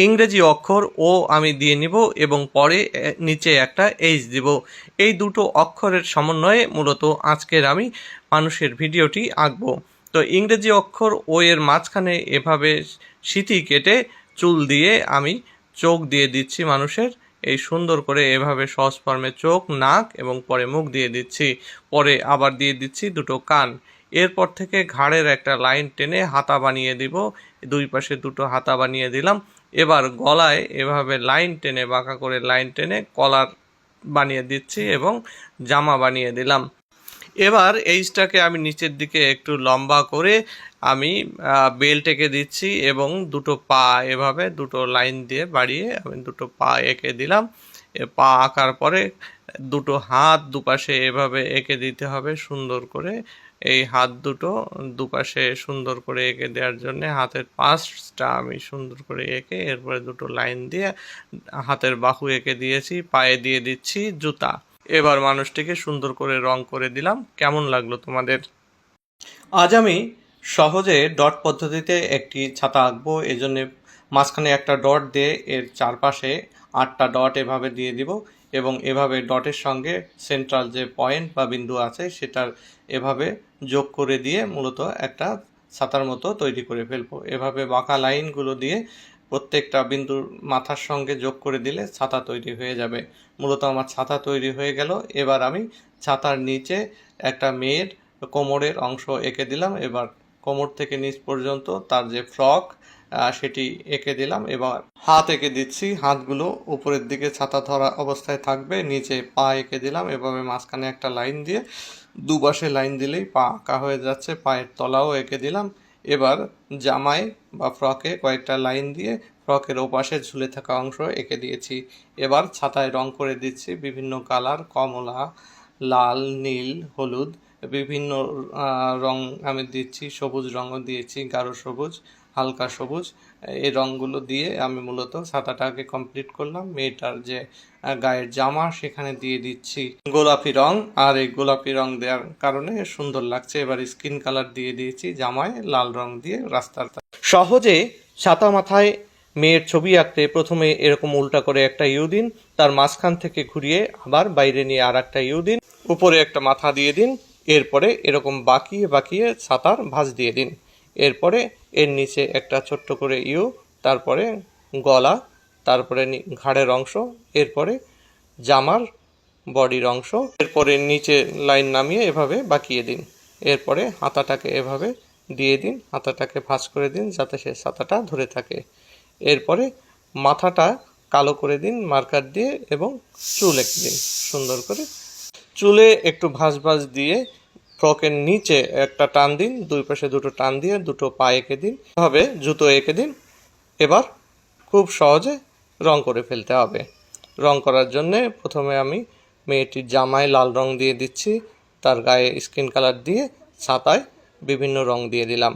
ইংরেজি অক্ষর ও আমি দিয়ে নিব এবং পরে নিচে একটা এইচ দিব। এই দুটো অক্ষরের সমন্বয়ে মূলত আজকের আমি মানুষের ভিডিওটি আঁকবো। তো ইংরেজি অক্ষর ও এর মাঝখানে এভাবে সিঁথি কেটে চুল দিয়ে আমি চোখ দিয়ে দিচ্ছি মানুষের। এই সুন্দর করে এভাবে সহজ ফর্মে চোখ, নাক এবং পরে মুখ দিয়ে দিচ্ছি। পরে আবার দিয়ে দিচ্ছি দুটো কান। এরপর থেকে ঘাড়ের একটা লাইন টেনে হাতা বানিয়ে দিব। দুই পাশে দুটো হাতা বানিয়ে দিলাম। এবার গলায় এভাবে লাইন টেনে বাঁকা করে লাইন টেনে কলার বানিয়ে দিচ্ছি এবং জামা বানিয়ে দিলাম। এবার এইচটাকে আমি নিচের দিকে একটু লম্বা করে আমি বেল্ট এঁকে দিচ্ছি এবং দুটো পা এভাবে দুটো লাইন দিয়ে বাড়িয়ে আমি দুটো পা এঁকে দিলাম। পা আঁকার পরে দুটো হাত দুপাশে এভাবে এঁকে দিতে হবে সুন্দর করে। এই হাত দুটো দুপাশে সুন্দর করে এঁকে দেওয়ার জন্য হাতের পাঁচটা আমি সুন্দর করে এঁকে এরপরে দুটো লাইন দিয়ে হাতের বাহু এঁকে দিয়েছি। পায়ে দিয়ে দিচ্ছি জুতা। এবার মানুষটিকে সুন্দর করে রং করে দিলাম। কেমন লাগলো তোমাদের? আজ আমি সহজে ডট পদ্ধতিতে একটি ছাতা আঁকবো। এজন্য মাঝখানে একটা ডট দিয়ে এর চারপাশে 8টা ডট এভাবে দিয়ে দিব এবং এভাবে ডটের সঙ্গে সেন্ট্রাল যে পয়েন্ট বা বিন্দু আছে সেটার এভাবে যোগ করে দিয়ে মূলত একটা ছাতার মতো তৈরি করে ফেলবো। এভাবে বাঁকা লাইনগুলো দিয়ে প্রত্যেকটা বিন্দুর মাথার সঙ্গে যোগ করে দিলে ছাতা তৈরি হয়ে যাবে। মূলত আমার ছাতা তৈরি হয়ে গেল। এবার আমি ছাতার নিচে একটা মেয়ের কোমরের অংশ এঁকে দিলাম। এবার কোমর থেকে নিচ পর্যন্ত তার যে ফ্রক সেটি এঁকে দিলাম। এবার হাত এঁকে দিচ্ছি। হাতগুলো উপরের দিকে ছাতা ধরা অবস্থায় থাকবে। নিচে পা এঁকে দিলাম। এভাবে মাঝখানে একটা লাইন দিয়ে দুপাশে লাইন দিলেই পা আঁকা হয়ে যাচ্ছে। পায়ের তলাও এঁকে দিলাম। এবার জামায় বা ফ্রকে কয়েকটা লাইন দিয়ে ফ্রকের ওপাশে ঝুলে থাকা অংশ এঁকে দিয়েছি। এবার ছাতায় রং করে দিচ্ছি বিভিন্ন কালার, কমলা, লাল, নীল, হলুদ, বিভিন্ন রং আমি দিচ্ছি। সবুজ রঙও দিয়েছি, গাঢ় সবুজ, হালকা সবুজ। এই রঙগুলো দিয়ে আমি মূলত ছাতাটাকে কমপ্লিট করলাম। মেয়েটার যে গায়ের জামা সেখানে দিয়ে দিচ্ছি গোলাপি রং, আর এই গোলাপি রং দেওয়ার কারণে সুন্দর লাগছে। এবার স্কিন কালার দিয়ে দিয়েছি জামায় লাল রং দিয়ে রাস্তার। সহজে ছাতা মাথায় মেয়ের ছবি আঁকতে প্রথমে এরকম উল্টা করে একটা ইউ দিন, তার মাঝখান থেকে ঘুরিয়ে আবার বাইরে নিয়ে আর একটা ইউ দিন, উপরে একটা মাথা দিয়ে দিন। এরপরে এরকম বাঁকিয়ে বাঁকিয়ে ছাতার ভাঁজ দিয়ে দিন। এরপরে এর নিচে একটা ছোট্ট করে ইউ, তারপরে গলা, তারপরে ঘাড়ের অংশ, এরপরে জামার বডির অংশ, এরপরে নিচে লাইন নামিয়ে এভাবে বাঁকিয়ে দিন। এরপরে হাতাটাকে এভাবে দিয়ে দিন, হাতাটাকে ভাঁজ করে দিন যাতে সে ছাতাটা ধরে থাকে। এরপরে মাথাটা কালো করে দিন মার্কার দিয়ে এবং চুল এঁকে দিন সুন্দর করে। চুলে একটু ভাঁজ ভাঁজ দিয়ে ফ্রকের নিচে একটা টান দিন, দুই পাশে দুটো টান দিয়ে দুটো পা এঁকে দিন, এভাবে জুতো এঁকে দিন। এবার খুব সহজে রং করে ফেলতে হবে। রং করার জন্যে প্রথমে আমি মেয়েটির জামায় লাল রং দিয়ে দিচ্ছি, তার গায়ে স্কিন কালার দিয়ে ছাতায় বিভিন্ন রং দিয়ে দিলাম।